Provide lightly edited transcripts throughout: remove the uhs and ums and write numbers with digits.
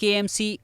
KMC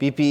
PP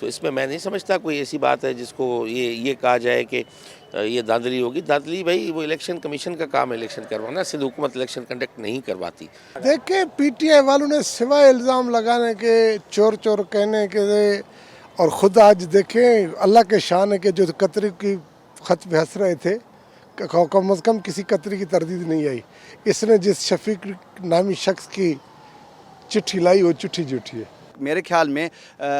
تو اس میں نہیں سمجھتا کوئی ایسی بات ہے جس کو یہ کہا جائے کہ یہ دھاندلی ہوگی. دھاندلی بھائی وہ الیکشن کمیشن کا کام ہے الیکشن کروانا. سندھ حکومت الیکشن کنڈکٹ نہیں کرواتی. دیکھیں پی ٹی آئی والوں نے سوائے الزام لگانے کے, چور چور کہنے کے, اور خود آج دیکھیں اللہ کے شان ہے کہ جو قطری کی خط پہ ہنس رہے تھے, کم از کم کسی قطری کی تردید نہیں آئی. اس نے جس شفیق نامی شخص کی چٹھی لائی وہ چٹھی جھوٹی ہے. میرے خیال میں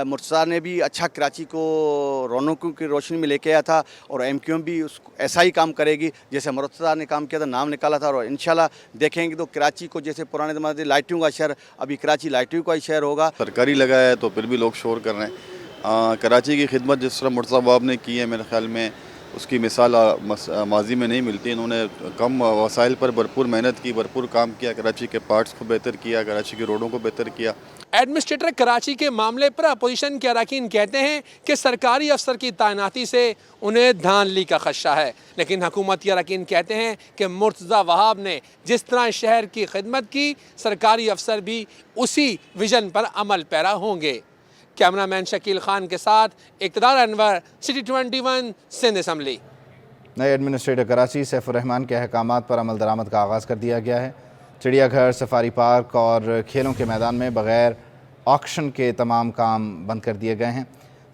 مرتضیٰ نے بھی اچھا کراچی کو رونقوں کی روشنی میں لے کے آیا تھا, اور ایم کیو ایم بھی اس کو ایسا ہی کام کرے گی جیسے مرتضیٰ نے کام کیا تھا, نام نکالا تھا. اور انشاءاللہ دیکھیں گے تو کراچی کو جیسے پرانے زمانے لائٹوں کا شہر, ابھی کراچی لائٹوں کا ہی شہر ہوگا. سرکاری لگا ہے تو پھر بھی لوگ شور کر رہے ہیں. کراچی کی خدمت جس طرح مرتضیٰ باب نے کی ہے, میرے خیال میں اس کی مثال ماضی میں نہیں ملتی. انہوں نے کم وسائل پر بھرپور محنت کی, بھرپور کام کیا, کراچی کے پارٹس کو بہتر کیا, کراچی کی روڈوں کو بہتر کیا. ایڈمنسٹریٹر کراچی کے معاملے پر اپوزیشن کے اراکین کہتے ہیں کہ سرکاری افسر کی تعیناتی سے انہیں دھاندلی کا خدشہ ہے, لیکن حکومتی اراکین کہتے ہیں کہ مرتضیٰ وہاب نے جس طرح شہر کی خدمت کی, سرکاری افسر بھی اسی ویژن پر عمل پیرا ہوں گے. کیمرہ مین شکیل خان کے ساتھ اقتدار انور, سٹی 21 سندھ اسمبلی. نئے ایڈمنسٹریٹر کراچی سیف الرحمان کے احکامات پر عمل درآمد کا آغاز کر دیا گیا ہے. چڑیا گھر, سفاری پارک اور کھیلوں کے میدان میں بغیر آکشن کے تمام کام بند کر دیے گئے ہیں.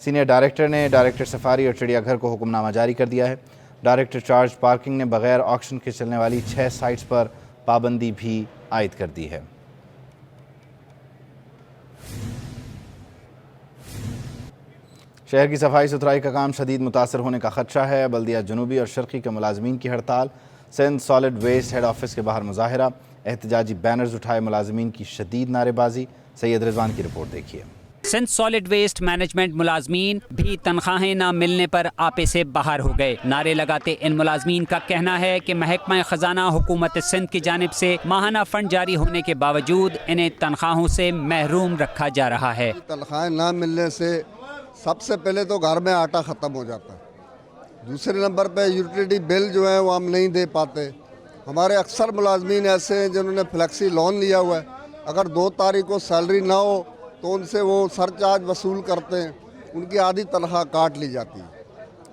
سینئر ڈائریکٹر نے ڈائریکٹر سفاری اور چڑیا گھر کو حکم نامہ جاری کر دیا ہے. ڈائریکٹر چارج پارکنگ نے بغیر آکشن کے چلنے والی 6 سائٹس پر پابندی بھی عائد کر دی ہے. شہر کی صفائی ستھرائی کا کام شدید متاثر ہونے کا خدشہ ہے. بلدیہ جنوبی اور شرقی کے ملازمین کی ہڑتال, Sindh solid waste head office کے باہر مظاہرہ, احتجاجی بینرز اٹھائے ملازمین کی شدید نعرے بازی. سید رضوان کی رپورٹ دیکھیے. سندھ سالڈ ویسٹ مینجمنٹ ملازمین بھی تنخواہیں نہ ملنے پر آپے سے باہر ہو گئے. نعرے لگاتے ان ملازمین کا کہنا ہے کہ محکمہ خزانہ حکومت سندھ کی جانب سے ماہانہ فنڈ جاری ہونے کے باوجود انہیں تنخواہوں سے محروم رکھا جا رہا ہے. تنخواہیں نہ ملنے سے سب سے پہلے تو گھر میں آٹا ختم ہو جاتا ہے, دوسرے نمبر پہ یوٹیلیٹی بل جو ہے وہ ہم نہیں دے پاتے. ہمارے اکثر ملازمین ایسے ہیں جنہوں نے فلیکسی لون لیا ہوا ہے, اگر 2 تاریخ کو سیلری نہ ہو تو ان سے وہ سر چارج وصول کرتے ہیں, ان کی آدھی تنخواہ کاٹ لی جاتی ہے,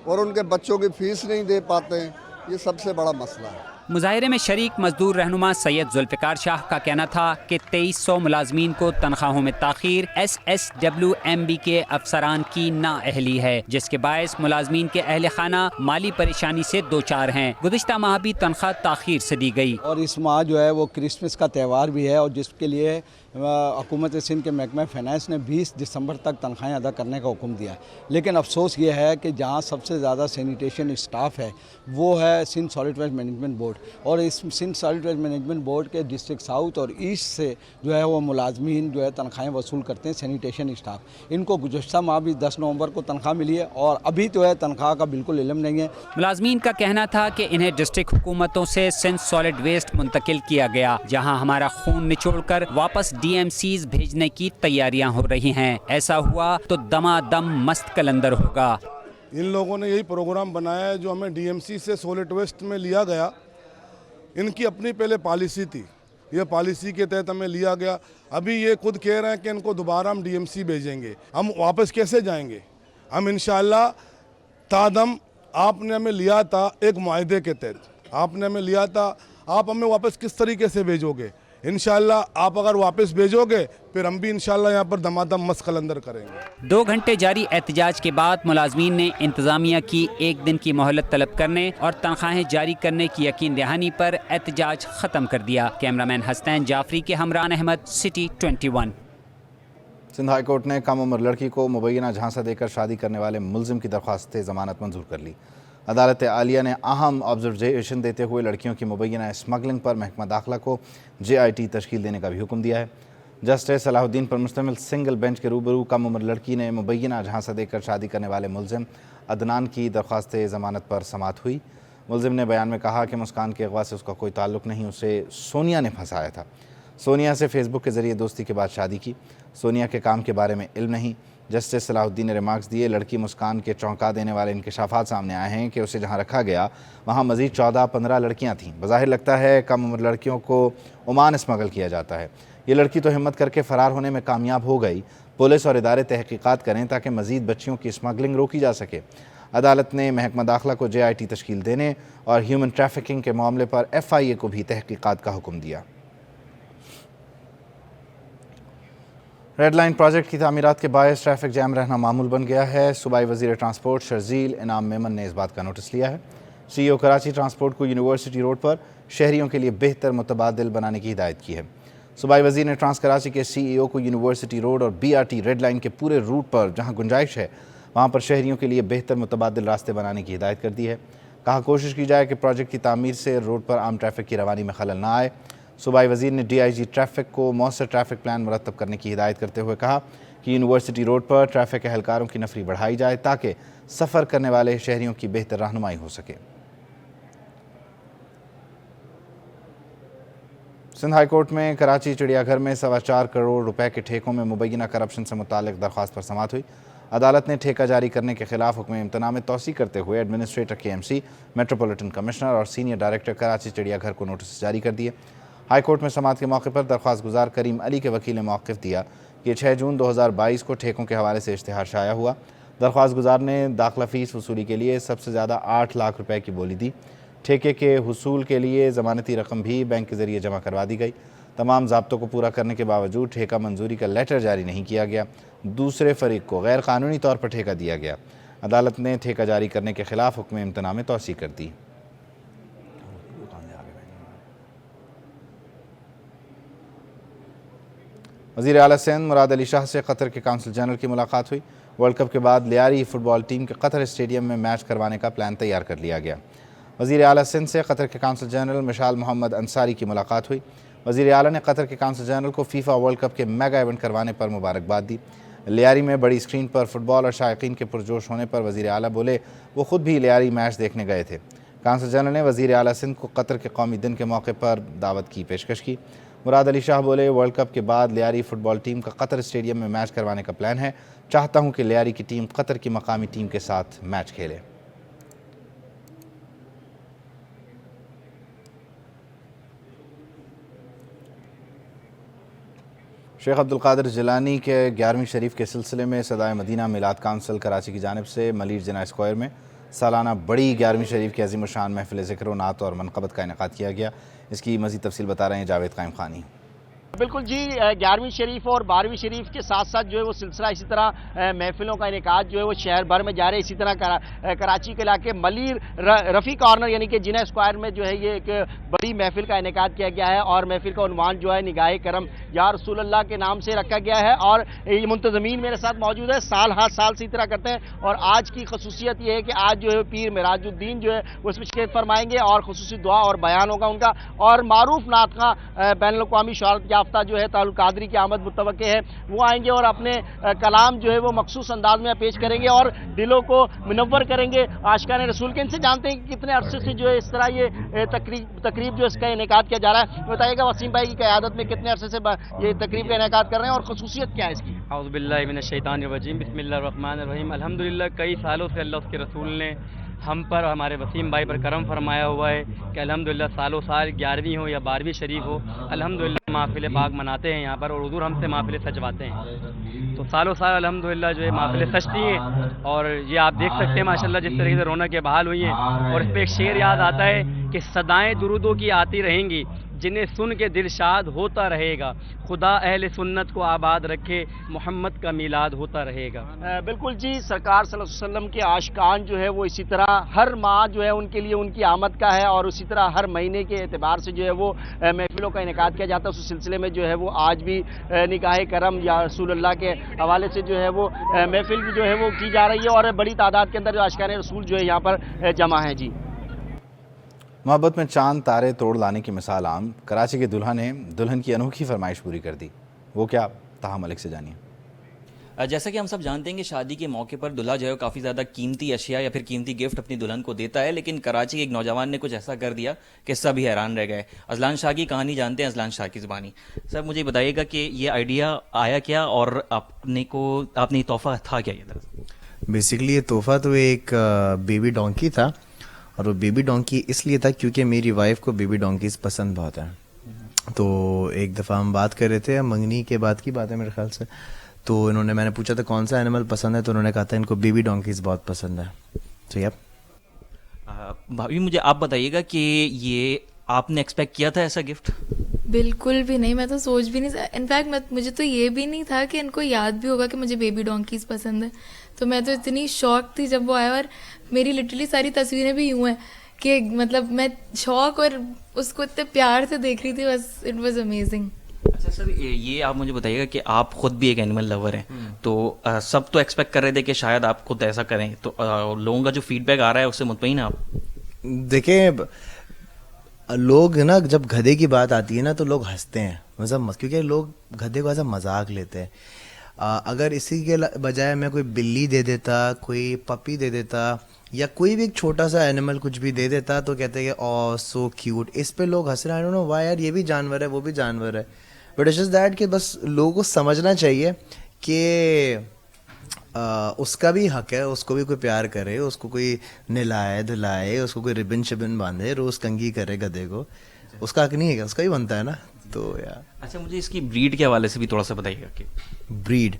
اور ان کے بچوں کی فیس نہیں دے پاتے ہیں. یہ سب سے بڑا مسئلہ ہے. مظاہرے میں شریک مزدور رہنما سید ذوالفقار شاہ کا کہنا تھا کہ 2300 ملازمین کو تنخواہوں میں تاخیر SSWMB کے افسران کی نااہلی ہے, جس کے باعث ملازمین کے اہل خانہ مالی پریشانی سے دوچار ہیں. گزشتہ ماہ بھی تنخواہ تاخیر سے دی گئی, اور اس ماہ جو ہے وہ کرسمس کا تہوار بھی ہے, اور جس کے لیے حکومت سندھ کے محکمہ فائنانس نے 20 دسمبر تک تنخواہیں ادا کرنے کا حکم دیا ہے. لیکن افسوس یہ ہے کہ جہاں سب سے زیادہ سینیٹیشن اسٹاف ہے وہ ہے Sindh solid waste management board, اور اس Sindh solid waste management board کے ڈسٹرکٹ ساؤتھ اور ایسٹ سے جو ہے وہ ملازمین جو ہے تنخواہیں وصول کرتے ہیں, سینیٹیشن اسٹاف. ان کو گزشتہ ماہ بھی 10 نومبر کو تنخواہ ملی ہے, اور ابھی تو ہے تنخواہ کا بالکل علم نہیں ہے. ملازمین کا کہنا تھا کہ انہیں ڈسٹرکٹ حکومتوں سے سندھ سالڈ ویسٹ منتقل کیا گیا, جہاں ہمارا خون نچوڑ کر واپس DMCs بھیجنے کی تیاریاں ہو رہی ہیں. ایسا ہوا تو دمادم مست کلندر ہوگا. ان لوگوں نے یہی پروگرام بنایا ہے جو ہمیں DMC سے سالڈ ویسٹ میں لیا گیا. ان کی اپنی پہلے پالیسی تھی, یہ پالیسی کے تحت ہمیں لیا گیا. ابھی یہ خود کہہ رہے ہیں کہ ان کو دوبارہ ہم DMC بھیجیں گے. ہم واپس کیسے جائیں گے؟ ہم انشاءاللہ تادم آپ نے ہمیں لیا تھا ایک معاہدے کے تحت, آپ نے ہمیں لیا تھا, آپ ہمیں واپس کس طریقے سے بھیجو گے؟ انشاءاللہ آپ اگر واپس بھیجو گے پھر ہم بھی انشاءاللہ یہاں پر دمادم مست قلندر کریں گے. 2 گھنٹے جاری احتجاج کے بعد ملازمین نے انتظامیہ کی 1 دن کی مہلت طلب کرنے اور تنخواہیں جاری کرنے کی یقین دہانی پر احتجاج ختم کر دیا. کیمرہ مین حسنین جعفری کے ہمراہ Ahmed, city 21. Sindh high court نے کم عمر لڑکی کو مبینہ جھانسا دے کر شادی کرنے والے ملزم کی درخواست ضمانت منظور کر لی. عدالت عالیہ نے اہم آبزرویشن دیتے ہوئے لڑکیوں کی مبینہ اسمگلنگ پر محکمہ داخلہ کو JIT تشکیل دینے کا بھی حکم دیا ہے. جسٹس صلاح الدین پر مشتمل سنگل بینچ کے روبرو کم عمر لڑکی نے مبینہ جھانسا دے کر شادی کرنے والے ملزم عدنان کی درخواست ضمانت پر سماعت ہوئی. ملزم نے بیان میں کہا کہ مسکان کے اغوا سے اس کا کوئی تعلق نہیں, اسے سونیا نے پھنسایا تھا. سونیا سے فیس بک کے ذریعے دوستی کے بعد شادی کی. سونیا کے کام کے بارے میں علم نہیں. جسٹس صلاح الدین نے ریمارکس دیے. لڑکی مسکان کے چونکا دینے والے انکشافات سامنے آئے ہیں کہ اسے جہاں رکھا گیا وہاں مزید 14-15 لڑکیاں تھیں. بظاہر لگتا ہے کم عمر لڑکیوں کو عمان اسمگل کیا جاتا ہے. یہ لڑکی تو ہمت کر کے فرار ہونے میں کامیاب ہو گئی. پولیس اور ادارے تحقیقات کریں تاکہ مزید بچیوں کی اسمگلنگ روکی جا سکے. عدالت نے محکمہ داخلہ کو JIT تشکیل دینے اور ہیومن ٹریفکنگ کے معاملے پر FIA کو بھی تحقیقات کا حکم دیا. ریڈ لائن پروجیکٹ کی تعمیرات کے باعث ٹریفک جام رہنا معمول بن گیا ہے. صوبائی وزیر ٹرانسپورٹ شرزیل انعام میمن نے اس بات کا نوٹس لیا ہے. CEO کراچی ٹرانسپورٹ کو یونیورسٹی روڈ پر شہریوں کے لیے بہتر متبادل بنانے کی ہدایت کی ہے. صوبائی وزیر نے ٹرانس کراچی کے CEO کو یونیورسٹی روڈ اور BRT ریڈ لائن کے پورے روٹ پر جہاں گنجائش ہے وہاں پر شہریوں کے لیے بہتر متبادل راستے بنانے کی ہدایت کر دی ہے. کہا کوشش کی جائے کہ پروجیکٹ کی تعمیر سے روڈ پر عام ٹریفک کی روانی میں خلل نہ آئے. صوبائی وزیر نے DIG ٹریفک کو مؤثر ٹریفک پلان مرتب کرنے کی ہدایت کرتے ہوئے کہا کہ یونیورسٹی روڈ پر ٹریفک اہلکاروں کی نفری بڑھائی جائے تاکہ سفر کرنے والے شہریوں کی بہتر رہنمائی ہو سکے. سندھ ہائی کورٹ میں کراچی چڑیا گھر میں 4.25 کروڑ روپے کے ٹھیکوں میں مبینہ کرپشن سے متعلق درخواست پر سماعت ہوئی. عدالت نے ٹھیکہ جاری کرنے کے خلاف حکم امتناع میں توسیع کرتے ہوئے ایڈمنسٹریٹر KMC، میٹروپولیٹن کمشنر اور سینئر ڈائریکٹر کراچی چڑیا گھر کو نوٹس جاری کر دیے. ہائی کورٹ میں سماعت کے موقع پر درخواست گزار کریم علی کے وکیل نے موقف دیا کہ 6 جون 2022 کو ٹھیکوں کے حوالے سے اشتہار شائع ہوا. درخواست گزار نے داخلہ فیس وصولی کے لیے سب سے زیادہ 8 لاکھ روپے کی بولی دی. ٹھیکے کے حصول کے لیے ضمانتی رقم بھی بینک کے ذریعے جمع کروا دی گئی. تمام ضابطوں کو پورا کرنے کے باوجود ٹھیکہ منظوری کا لیٹر جاری نہیں کیا گیا. دوسرے فریق کو غیر قانونی طور پر ٹھیکہ دیا گیا. عدالت نے ٹھیکہ جاری کرنے کے خلاف حکم امتناع میں توسیع کر دی. وزیر اعلیٰ سندھ مراد علی شاہ سے قطر کے کونسل جنرل کی ملاقات ہوئی. ورلڈ کپ کے بعد لیاری فٹ بال ٹیم کے قطر اسٹیڈیم میں میچ کروانے کا پلان تیار کر لیا گیا. وزیر اعلیٰ سندھ سے قطر کے کونسل جنرل مشال محمد انصاری کی ملاقات ہوئی. وزیر اعلیٰ نے قطر کے کونسل جنرل کو فیفا ورلڈ کپ کے میگا ایونٹ کروانے پر مبارکباد دی. لیاری میں بڑی اسکرین پر فٹ بال اور شائقین کے پرجوش ہونے پر وزیر اعلیٰ بولے وہ خود بھی لیاری میچ دیکھنے گئے تھے. کونسل جنرل نے وزیر اعلیٰ سندھ کو قطر کے قومی دن کے موقع پر دعوت کی پیشکش کی. مراد علی شاہ بولے ورلڈ کپ کے بعد لیاری فٹ بال ٹیم کا قطر اسٹیڈیم میں میچ کروانے کا پلان ہے. چاہتا ہوں کہ لیاری کی ٹیم قطر کی مقامی ٹیم کے ساتھ میچ کھیلے. شیخ عبدالقادر جیلانی کے 11ویں شریف کے سلسلے میں صدائے مدینہ میلاد کونسل کراچی کی جانب سے ملیر جناح اسکوائر میں سالانہ بڑی 11ویں شریف کی عظیم الشان محفل ذکر و نعت اور منقبت کا انعقاد کیا گیا. اس کی مزید تفصیل بتا رہے ہیں جاوید قائم خانی. بالکل جی، 11ویں شریف اور 12ویں شریف کے ساتھ ساتھ جو ہے وہ سلسلہ اسی طرح محفلوں کا انعقاد جو ہے وہ شہر بھر میں جاری ہے. اسی طرح کراچی کے علاقے ملیر رفیع کارنر یعنی کہ جناح اسکوائر میں جو ہے یہ ایک بڑی محفل کا انعقاد کیا گیا ہے اور محفل کا عنوان جو ہے نگاہ کرم یا رسول اللہ کے نام سے رکھا گیا ہے. اور یہ منتظمین میرے ساتھ موجود ہے، سال ہر سال سے اس طرح کرتے ہیں. اور آج کی خصوصیت یہ ہے کہ آج جو ہے پیر معراج الدین جو ہے وہ اس میں شرکت فرمائیں گے اور خصوصی دعا اور بیان ہوگا ان کا. اور معروف نعت خواں بین الاقوامی شہرت یافتہ جو ہے تعلق قادری کی آمد متوقع ہے، وہ آئیں گے اور اپنے کلام جو ہے وہ مخصوص انداز میں پیش کریں گے اور دلوں کو منور کریں گے عاشقان رسول کے. ان سے جانتے ہیں کہ کتنے عرصے سے جو ہے اس طرح یہ تقریب جو اس کا انعقاد کیا جا رہا ہے. بتائیے گا وسیم بھائی کی قیادت میں کتنے عرصے سے یہ تقریب کا انعقاد کر رہے ہیں اور خصوصیت کیا ہے اس کی؟ اعوذ باللہ من الشیطان الرجیم، بسم اللہ الرحمن الرحیم. الحمدللہ کئی سالوں سے اللہ اس کے رسول نے ہم پر ہمارے وسیم بھائی پر کرم فرمایا ہوا ہے کہ الحمدللہ سالوں سال 11ویں ہو یا 12ویں شریف ہو الحمدللہ محفل پاک مناتے ہیں یہاں پر اور حضور ہم سے محفل سجواتے ہیں. تو سالوں سال الحمدللہ جو ہے محفل سجتی ہیں اور یہ آپ دیکھ سکتے ہیں ماشاءاللہ جس طریقے سے رونقیں بحال ہوئی ہیں. اور اس پہ ایک شعر یاد آتا ہے کہ صدائیں درودوں کی آتی رہیں گی جنہیں سن کے دل شاد ہوتا رہے گا. خدا اہل سنت کو آباد رکھے، محمد کا میلاد ہوتا رہے گا. بالکل جی، سرکار صلی اللہ علیہ وسلم کے عاشقان جو ہے وہ اسی طرح ہر ماہ جو ہے ان کے لیے ان کی آمد کا ہے اور اسی طرح ہر مہینے کے اعتبار سے جو ہے وہ محفلوں کا انعقاد کیا جاتا ہے. اس سلسلے میں جو ہے وہ آج بھی نگاہ کرم یا رسول اللہ کے حوالے سے جو ہے وہ محفل جو ہے وہ کی جا رہی ہے اور بڑی تعداد کے اندر جو عاشقان رسول جو ہے یہاں پر جمع ہیں. جی، محبت میں چاند تارے توڑ لانے کی مثال عام. کراچی کے دلہا نے دلہن کی انوکھی فرمائش پوری کر دی. وہ کیا؟ طاہا ملک سے جانیے. جیسا کہ ہم سب جانتے ہیں کہ شادی کے موقع پر دلہا جو ہے کافی زیادہ قیمتی اشیاء یا پھر قیمتی گفٹ اپنی دلہن کو دیتا ہے، لیکن کراچی کے ایک نوجوان نے کچھ ایسا کر دیا کہ سب ہی حیران رہ گئے. اذلان شاہ کی کہانی جانتے ہیں، اذلان شاہ کی زبانی. سر مجھے بتائیے گا کہ یہ آئیڈیا آیا کیا اور آپ نے یہ تحفہ تھا کیا؟ یہ دراصل بیسیکلی یہ تحفہ تو ایک بیبی ڈونکی تھا اور وہ بیبی ڈونکی اس لیے تھا کیونکہ میری وائف کو بیبی ڈونکیز پسند بہت ہیں. تو ایک دفعہ ہم بات کر رہے تھے, منگنی کے بعد کی بات ہے میرے خیال سے, تو انہوں نے, میں نے پوچھا تھا کون سا اینیمل پسند ہے, تو انہوں نے کہا تھا ان کو بیبی ڈونکیز بہت پسند ہے. تو بھابھی مجھے آپ بتائیے گا کہ یہ آپ نے ایکسپیکٹ کیا تھا ایسا گفٹ؟ بالکل بھی نہیں, میں تو سوچ بھی نہیں, انفیکٹ مجھے تو یہ بھی نہیں تھا کہ ان کو یاد بھی ہوگا کہ مجھے بیبی ڈونکیز پسند ہے. تو میں تو اتنی شوق تھی جب وہ آیا, اور میری لٹرلی ساری تصویریں بھی یوں ہیں کہ مطلب میں شوق اور اس کو اتنے پیار سے دیکھ رہی تھی, بس اٹ واز امیزنگ. اچھا سر, یہ آپ مجھے بتائیے گا کہ آپ خود بھی ایک اینیمل لور ہیں, تو سب تو ایکسپیکٹ کر رہے تھے کہ شاید آپ خود ایسا کریں, تو لوگوں کا جو فیڈ بیک آ رہا ہے اس سے مطمئن ہیں آپ؟ دیکھیں, لوگ نا جب گدھے کی بات آتی ہے نا تو لوگ ہنستے ہیں, مطلب کیونکہ لوگ گدھے کو ایسا مذاق لیتے ہیں. اگر اسی کے بجائے میں کوئی بلی دے دیتا, کوئی پپی دے دیتا, یا کوئی بھی ایک چھوٹا سا اینیمل کچھ بھی دے دیتا, تو کہتے ہیں کہ او سو کیوٹ, اس پہ لوگ ہنس رہے ہیں. آئی ڈونٹ نو وائی یار, یہ بھی جانور ہے وہ بھی جانور ہے, بٹ اٹس جسٹ دیٹ کہ بس لوگوں کو سمجھنا چاہیے کہ اس کا بھی حق ہے, اس کو بھی کوئی پیار کرے, اس کو کوئی نہلائے دھلائے, اس کو کوئی ربن شبن باندھے, روز کنگھی کرے گدھے کو, اس کا حق نہیں ہے کہ اس کا ہی بنتا ہے نا. تو یار اچھا, مجھے اس کی بریڈ کے حوالے سے بھی تھوڑا سا بتائیے گا. کہ بریڈ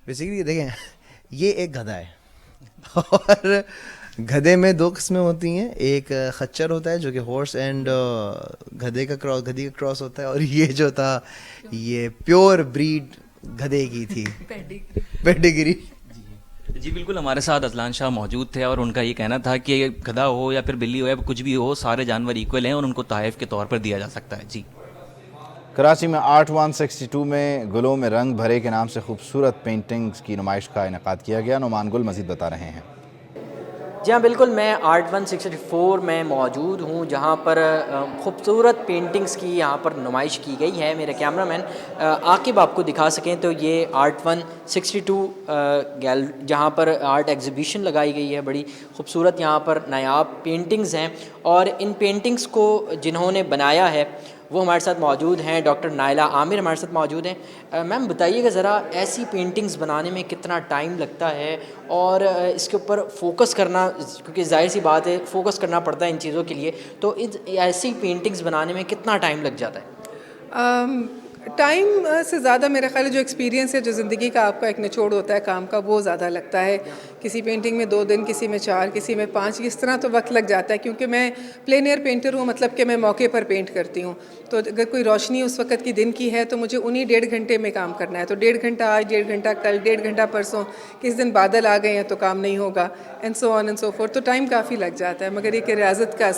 بیسیکلی دیکھیں, یہ ایک گدھا ہے, اور گدھے میں دو قسمیں ہوتی ہیں, ایک خچر ہوتا ہے جو کہ ہارس اینڈ گدھے کا کراس ہوتا ہے, اور یہ جو تھا یہ پیور بریڈ گدھے کی تھی, پیڈیگری. جی بالکل, ہمارے ساتھ اذلان شاہ موجود تھے, اور ان کا یہ کہنا تھا کہ گدھا ہو یا پھر بلی ہو یا کچھ بھی ہو, سارے جانور ایکول ہیں اور ان کو تحائف کے طور پر دیا جا سکتا ہے. جی, کراچی میں آرٹ 162 میں گلوں میں رنگ بھرے کے نام سے خوبصورت پینٹنگز کی نمائش کا انعقاد کیا گیا. نعمان گل مزید بتا رہے ہیں. جی ہاں بالکل, میں آرٹ 164 میں موجود ہوں, جہاں پر خوبصورت پینٹنگز کی یہاں پر نمائش کی گئی ہے. میرے کیمرہ مین عاقب آپ کو دکھا سکیں تو یہ آرٹ 162 جہاں پر آرٹ ایگزیبیشن لگائی گئی ہے, بڑی خوبصورت یہاں پر نایاب پینٹنگز ہیں, اور ان پینٹنگز کو جنہوں نے بنایا ہے وہ ہمارے ساتھ موجود ہیں. ڈاکٹر نائلہ عامر ہمارے ساتھ موجود ہیں. میم بتائیے گا ذرا, ایسی پینٹنگز بنانے میں کتنا ٹائم لگتا ہے, اور اس کے اوپر فوکس کرنا, کیونکہ ظاہر سی بات ہے فوکس کرنا پڑتا ہے ان چیزوں کے لیے, تو ایسی پینٹنگز بنانے میں کتنا ٹائم لگ جاتا ہے؟ ٹائم سے زیادہ میرا خیال ہے جو ایکسپیرینس ہے, جو زندگی کا آپ کا ایک نچوڑ ہوتا ہے کام کا, وہ زیادہ لگتا ہے. کسی پینٹنگ میں 2 دن, کسی میں 4, کسی میں 5, اس طرح تو وقت لگ جاتا ہے, کیونکہ میں پلین ایئر پینٹر ہوں, مطلب کہ میں موقع پر پینٹ کرتی ہوں. تو اگر کوئی روشنی اس وقت کی دن کی ہے تو مجھے انہیں 1.5 گھنٹے میں کام کرنا ہے. تو 1.5 گھنٹہ آج, 1.5 گھنٹہ کل, 1.5 گھنٹہ پرسوں, کس دن بادل آ گئے ہیں تو کام نہیں ہوگا, and so on and so forth. تو ٹائم کافی لگ جاتا ہے, مگر یہ کہ ریاضت کا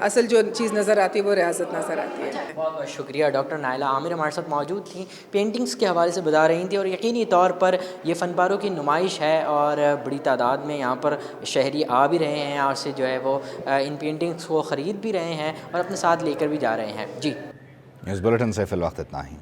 اصل جو چیز نظر آتی ہے وہ ریاضت نظر آتی ہے. بہت بہت شکریہ. ڈاکٹر نائلہ عامر ہمارے ساتھ موجود تھیں, پینٹنگز کے حوالے سے بتا رہی تھیں, اور یقینی طور پر یہ فن پاروں کی نمائش ہے, اور بڑی تعداد میں یہاں پر شہری آ بھی رہے ہیں, اور سے جو ہے وہ ان پینٹنگز کو خرید بھی رہے ہیں اور اپنے ساتھ لے کر بھی جا رہے ہیں. جی, نیوز بلیٹن سے فی الوقت اتنا ہی.